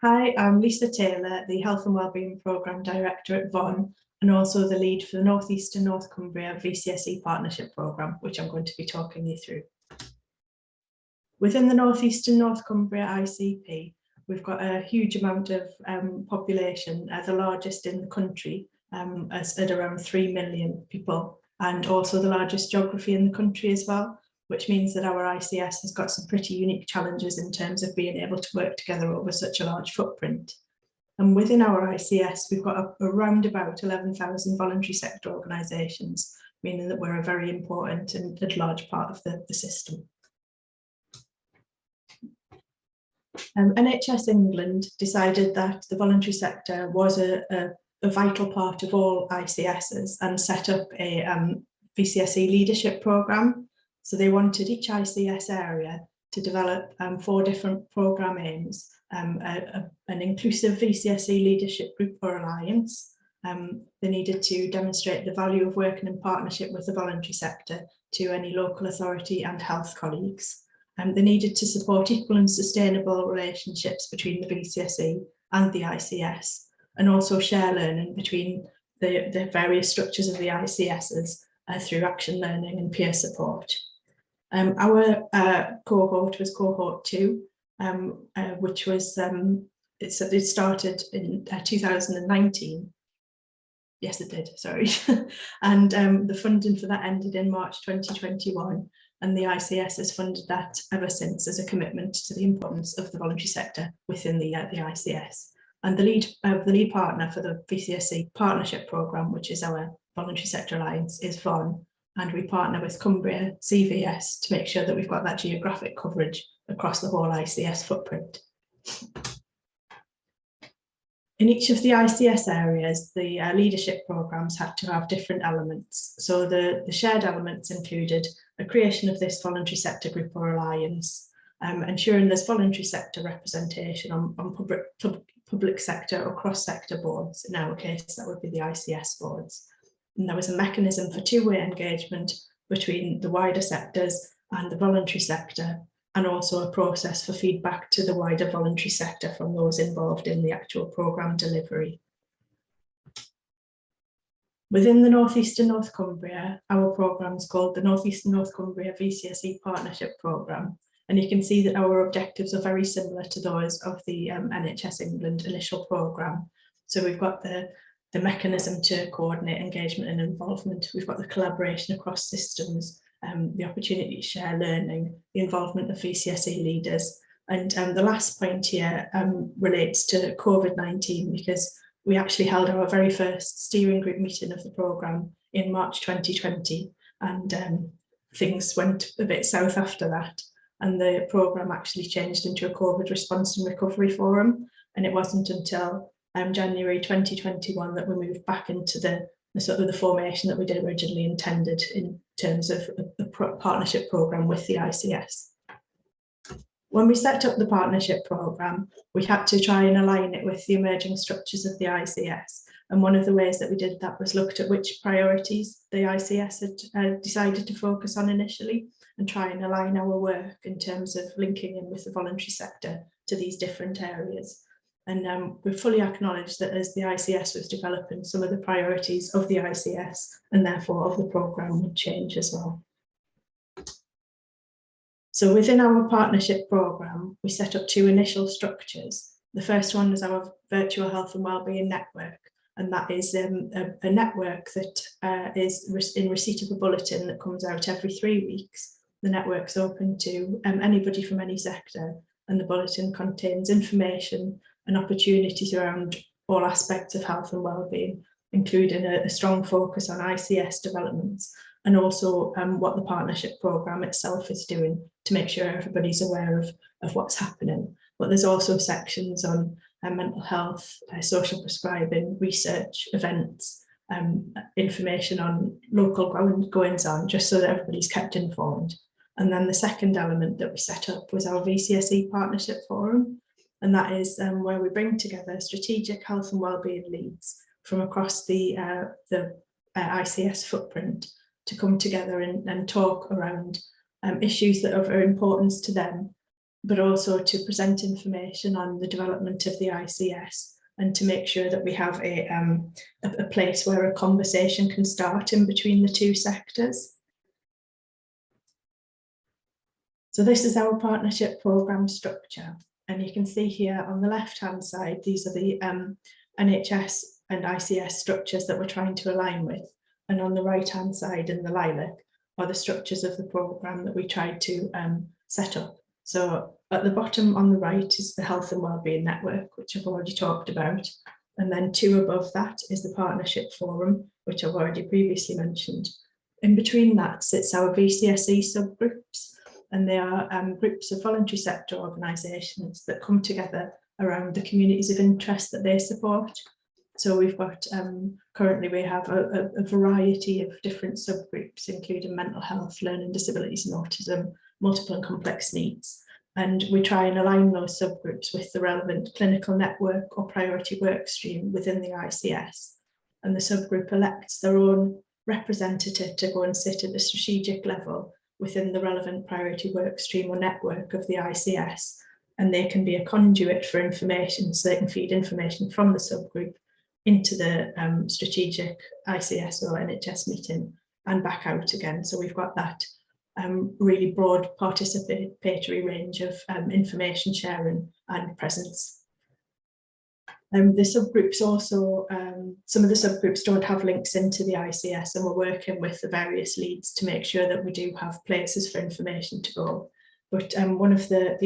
Hi, I'm Lisa Taylor, the Health and Wellbeing Programme Director at VONNE, and also the lead for the North East and North Cumbria VCSE Partnership Programme, which I'm going to be talking you through. Within the North East and North Cumbria ICP, we've got a huge amount of population, the largest in the country, at around 3 million people, and also the largest geography in the country as well, which means that our ICS has got some pretty unique challenges in terms of being able to work together over such a large footprint. And within our ICS, we've got around about 11,000 voluntary sector organisations, meaning that we're a very important and large part of the system. NHS England decided that the voluntary sector was a vital part of all ICSs and set up a VCSE leadership programme. So they wanted each ICS area to develop 4 different programme aims, an inclusive VCSE leadership group or alliance. They needed to demonstrate the value of working in partnership with the voluntary sector to any local authority and health colleagues. They needed to support equal and sustainable relationships between the VCSE and the ICS, and also share learning between the various structures of the ICSs through action learning and peer support. Our cohort was cohort 2, which was it started in 2019. Yes, it did, sorry. And the funding for that ended in March 2021, and the ICS has funded that ever since as a commitment to the importance of the voluntary sector within the ICS. And the lead partner for the VCSE partnership programme, which is our voluntary sector alliance, is VONNE. And we partner with Cumbria CVS to make sure that we've got that geographic coverage across the whole ICS footprint. In each of the ICS areas, the leadership programmes had to have different elements. So the shared elements included a creation of this voluntary sector group or alliance, ensuring there's voluntary sector representation on public sector or cross-sector boards. In our case, that would be the ICS boards. And there was a mechanism for two-way engagement between the wider sectors and the voluntary sector, and also a process for feedback to the wider voluntary sector from those involved in the actual programme delivery. Within the North East and North Cumbria, our programme is called the North East and North Cumbria VCSE Partnership Programme, and you can see that our objectives are very similar to those of the NHS England initial programme. So we've got the mechanism to coordinate engagement and involvement, we've got the collaboration across systems, the opportunity to share learning, the involvement of VCSE leaders. And the last point here relates to COVID-19, because we actually held our very first steering group meeting of the programme in March 2020, and things went a bit south after that. And the programme actually changed into a COVID response and recovery forum. And it wasn't until January 2021 that we moved back into the sort of the formation that we did originally intended in terms of the partnership programme with the ICS. When we set up the partnership programme, we had to try and align it with the emerging structures of the ICS. And one of the ways that we did that was looked at which priorities the ICS had decided to focus on initially, and try and align our work in terms of linking in with the voluntary sector to these different areas. And we fully acknowledge that as the ICS was developing, some of the priorities of the ICS and therefore of the programme would change as well. So within our partnership programme, we set up 2 initial structures. The first one is our virtual health and wellbeing network, and that is a network that is in receipt of a bulletin that comes out every 3 weeks. The network's open to anybody from any sector, and the bulletin contains information and opportunities around all aspects of health and wellbeing, including a strong focus on ICS developments, and also what the partnership programme itself is doing to make sure everybody's aware of what's happening. But there's also sections on mental health, social prescribing, research, events, information on local goings on, just so that everybody's kept informed. And then the second element that we set up was our VCSE Partnership Forum. And that is where we bring together strategic health and wellbeing leads from across the ICS footprint to come together and talk around issues that are of importance to them, but also to present information on the development of the ICS and to make sure that we have a place where a conversation can start in between the two sectors. So this is our partnership programme structure, and you can see here on the left-hand side, these are the NHS and ICS structures that we're trying to align with, and on the right-hand side in the lilac are the structures of the programme that we tried to set up. So at the bottom on the right is the Health and Wellbeing Network, which I've already talked about, and then 2 above that is the Partnership Forum, which I've already previously mentioned. In between that sits our VCSE subgroups, and they are groups of voluntary sector organisations that come together around the communities of interest that they support. So we've got, currently we have a variety of different subgroups, including mental health, learning disabilities and autism, multiple and complex needs. And we try and align those subgroups with the relevant clinical network or priority work stream within the ICS. And the subgroup elects their own representative to go and sit at the strategic level within the relevant priority work stream or network of the ICS. And they can be a conduit for information, so they can feed information from the subgroup into the strategic ICS or NHS meeting and back out again. So we've got that really broad participatory range of information sharing and presence. The subgroups also, some of the subgroups don't have links into the ICS, and we're working with the various leads to make sure that we do have places for information to go. But one of the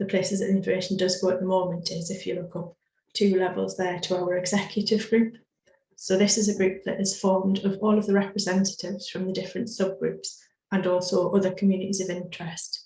places that information does go at the moment is, if you look up 2 levels there, to our executive group. So this is a group that is formed of all of the representatives from the different subgroups and also other communities of interest.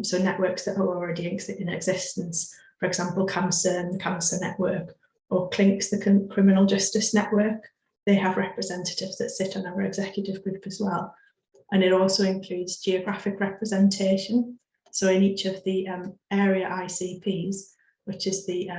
So networks that are already in existence, for example, Cancer and the Cancer Network, or CLINCS, the Criminal Justice Network. They have representatives that sit on our executive group as well. And it also includes geographic representation. So in each of the area ICPs, which is the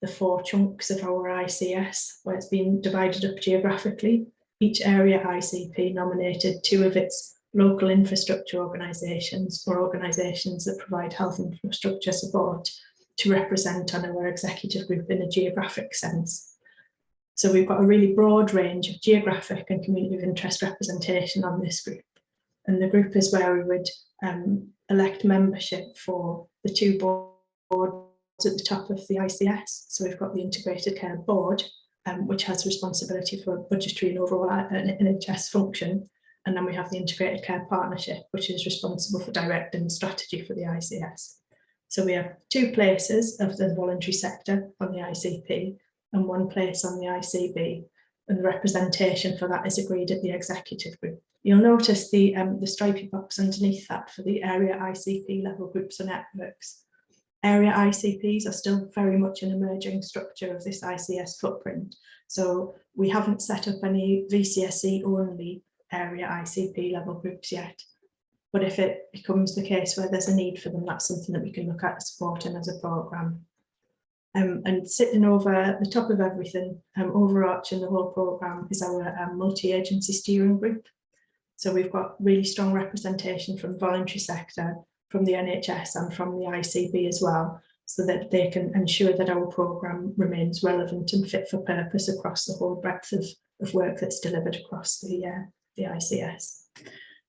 4 chunks of our ICS, where it's been divided up geographically, each area ICP nominated 2 of its local infrastructure organisations or organisations that provide health infrastructure support to represent on our executive group in a geographic sense. So we've got a really broad range of geographic and community of interest representation on this group. And the group is where we would elect membership for the 2 boards at the top of the ICS. So we've got the Integrated Care Board, which has responsibility for budgetary and overall NHS function. And then we have the Integrated Care Partnership, which is responsible for directing strategy for the ICS. So we have 2 places of the voluntary sector on the ICP and 1 place on the ICB, and the representation for that is agreed at the executive group. You'll notice the stripy box underneath that for the area ICP level groups and networks. Area ICPs are still very much an emerging structure of this ICS footprint. So we haven't set up any VCSE only area ICP level groups yet. But if it becomes the case where there's a need for them, that's something that we can look at supporting as a programme. And sitting over the top of everything, overarching the whole programme, is our multi-agency steering group. So we've got really strong representation from the voluntary sector, from the NHS and from the ICB as well, so that they can ensure that our programme remains relevant and fit for purpose across the whole breadth of work that's delivered across the ICS.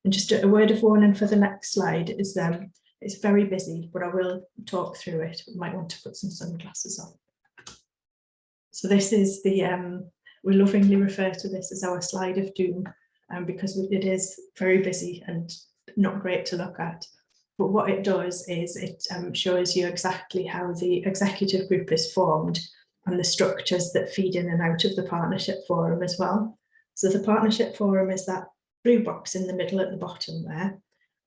And just a word of warning for the next slide is it's very busy, but I will talk through it. We might want to put some sunglasses on. So this is we lovingly refer to this as our slide of doom, because it is very busy and not great to look at. But what it does is it shows you exactly how the executive group is formed and the structures that feed in and out of the partnership forum as well. So the partnership forum is that blue box in the middle at the bottom there,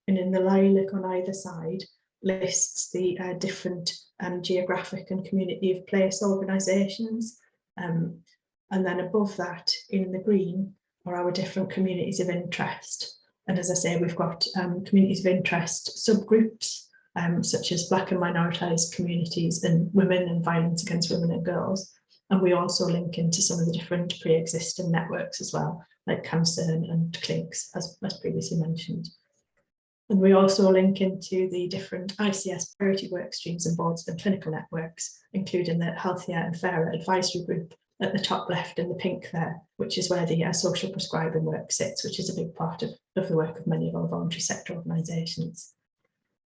and in the lilac on either side lists the different geographic and community of place organisations, and then above that in the green are our different communities of interest. And as I say, we've got communities of interest subgroups, such as Black and minoritized communities and women and violence against women and girls. And we also link into some of the different pre-existing networks as well, like Cancer and CLINCS, as previously mentioned. And we also link into the different ICS priority work streams and boards and clinical networks, including the Healthier and Fairer Advisory Group at the top left in the pink there, which is where the social prescribing work sits, which is a big part of the work of many of our voluntary sector organisations.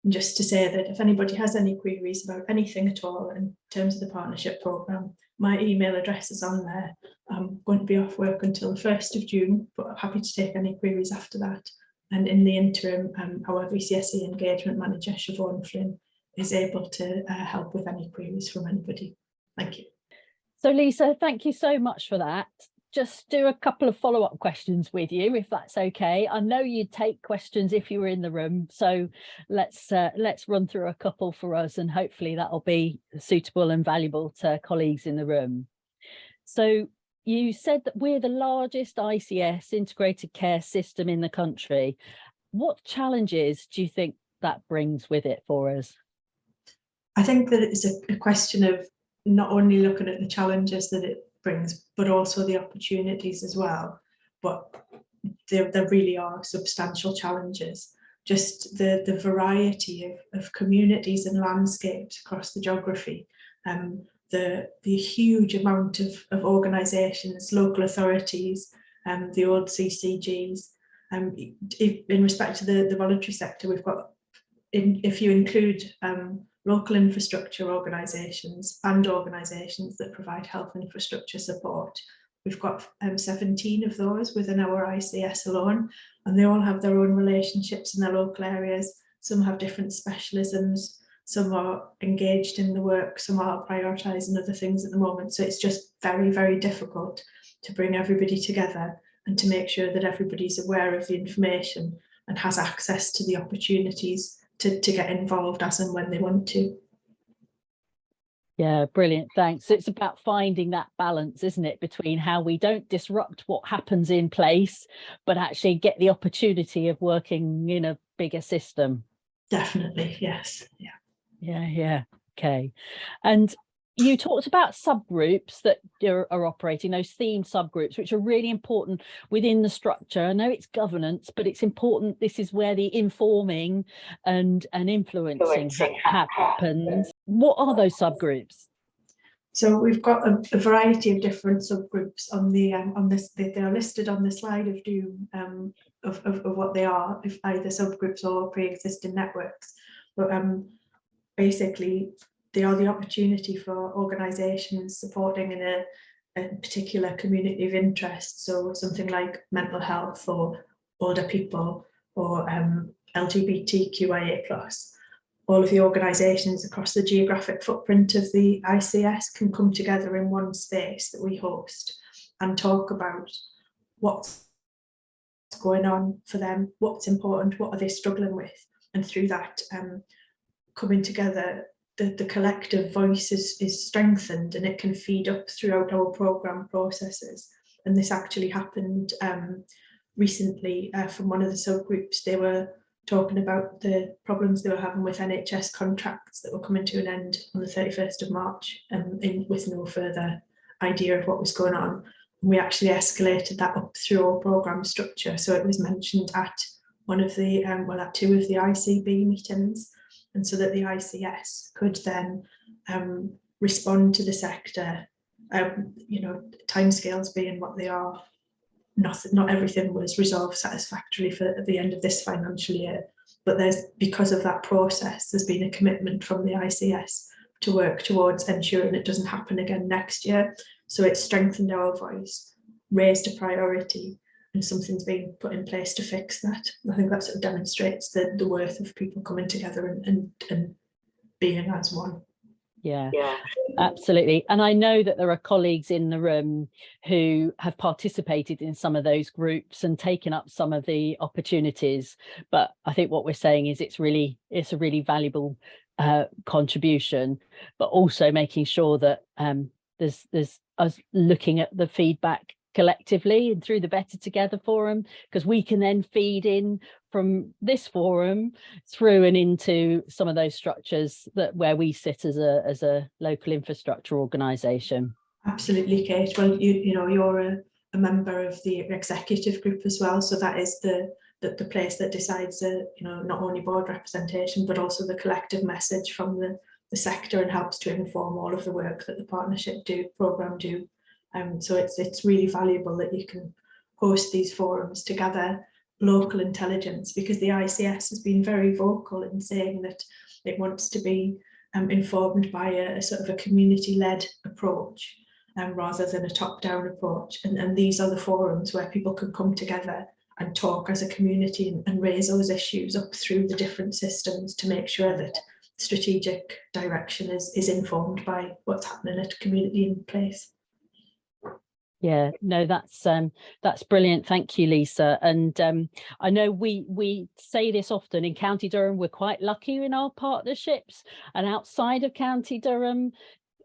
And just to say that if anybody has any queries about anything at all in terms of the partnership programme, my email address is on there. I'm going to be off work until the 1st of June, but I'm happy to take any queries after that. And in the interim, our VCSE engagement manager, Siobhan Flynn, is able to help with any queries from anybody. Thank you. So Lisa, thank you so much for that. Just do a couple of follow-up questions with you, if that's okay. I know you'd take questions if you were in the room, so let's run through a couple for us, and hopefully that'll be suitable and valuable to colleagues in the room. So you said that we're the largest ICS integrated care system in the country. What challenges do you think that brings with it for us? I think that it's a question of not only looking at the challenges that it brings, but also the opportunities as well. But there really are substantial challenges. Just the variety of communities and landscapes across the geography, the huge amount of organisations, local authorities, the old CCGs. In respect to the voluntary sector, we've got, if you include local infrastructure organisations and organisations that provide health infrastructure support, we've got 17 of those within our ICS alone, and they all have their own relationships in their local areas. Some have different specialisms, some are engaged in the work, some are prioritising other things at the moment. So it's just very, very difficult to bring everybody together and to make sure that everybody's aware of the information and has access to the opportunities to get involved as and when they want to. Yeah, brilliant, thanks. It's about finding that balance, isn't it, between how we don't disrupt what happens in place, but actually get the opportunity of working in a bigger system. Definitely, yes. Yeah. Okay. And you talked about subgroups that are operating, those themed subgroups, which are really important within the structure. I know it's governance, but it's important. This is where the informing and influencing happens. What are those subgroups? So we've got a variety of different subgroups on the on this. They are listed on the slide of doom of what they are, if either subgroups or pre-existing networks. But basically, they are the opportunity for organisations supporting in a particular community of interest. So something like mental health or older people or LGBTQIA+. All of the organisations across the geographic footprint of the ICS can come together in one space that we host and talk about what's going on for them, what's important, what are they struggling with, and through that coming together, the collective voice is strengthened and it can feed up throughout our programme processes. And this actually happened recently from one of the subgroups. They were talking about the problems they were having with NHS contracts that were coming to an end on the 31st of March with no further idea of what was going on. And we actually escalated that up through our programme structure. So it was mentioned at one of the, at two of the ICB meetings, and so that the ICS could then respond to the sector, timescales being what they are. Not everything was resolved satisfactorily at the end of this financial year, but because of that process, there's been a commitment from the ICS to work towards ensuring it doesn't happen again next year. So it's strengthened our voice, raised a priority, and something's being put in place to fix that. I think that sort of demonstrates the worth of people coming together and being as one. Yeah, absolutely. And I know that there are colleagues in the room who have participated in some of those groups and taken up some of the opportunities. But I think what we're saying is it's a really valuable contribution, but also making sure that there's us looking at the feedback collectively and through the Better Together forum, because we can then feed in from this forum through and into some of those structures where we sit as a local infrastructure organisation. Absolutely, Kate. Well, you're a member of the executive group as well, so that is the the place that decides not only board representation but also the collective message from the sector, and helps to inform all of the work that the partnership programme do. So it's really valuable that you can host these forums to gather local intelligence, because the ICS has been very vocal in saying that it wants to be informed by a sort of a community-led approach rather than a top-down approach. And these are the forums where people can come together and talk as a community and raise those issues up through the different systems to make sure that strategic direction is informed by what's happening at community in place. Yeah, no, that's brilliant. Thank you, Lisa. And I know we say this often in County Durham, we're quite lucky in our partnerships, and outside of County Durham,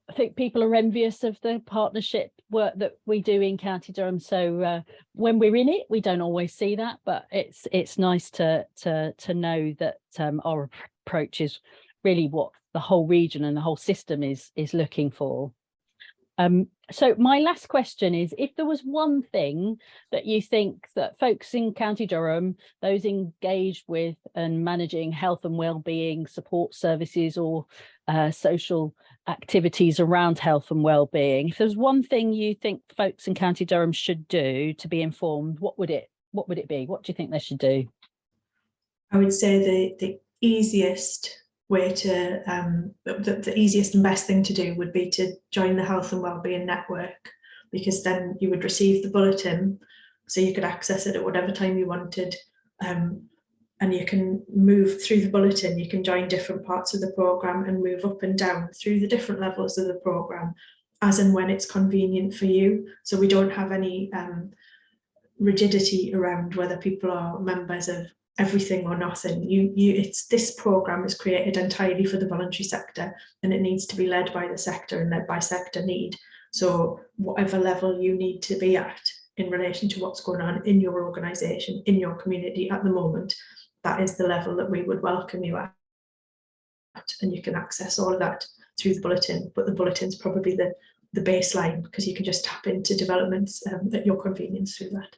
I think people are envious of the partnership work that we do in County Durham. So when we're in it, we don't always see that, but it's nice to know that our approach is really what the whole region and the whole system is looking for. So my last question is, if there was one thing that you think that folks in County Durham, those engaged with and managing health and wellbeing support services or social activities around health and wellbeing, if there's one thing you think folks in County Durham should do to be informed, what would it be? What do you think they should do? I would say the easiest way to the easiest and best thing to do would be to join the Health and Wellbeing Network, because then you would receive the bulletin, so you could access it at whatever time you wanted, and you can move through the bulletin. You can join different parts of the programme and move up and down through the different levels of the programme as and when it's convenient for you. So we don't have any rigidity around whether people are members of everything or nothing. This programme is created entirely for the voluntary sector, and it needs to be led by the sector and led by sector need. So whatever level you need to be at in relation to what's going on in your organisation, in your community at the moment, that is the level that we would welcome you at, and you can access all of that through the bulletin. But the bulletin's probably the baseline, because you can just tap into developments at your convenience through that.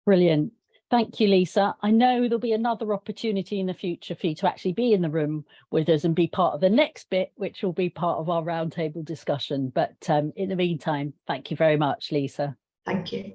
Brilliant. Thank you, Lisa. I know there'll be another opportunity in the future for you to actually be in the room with us and be part of the next bit, which will be part of our roundtable discussion. But in the meantime, thank you very much, Lisa. Thank you.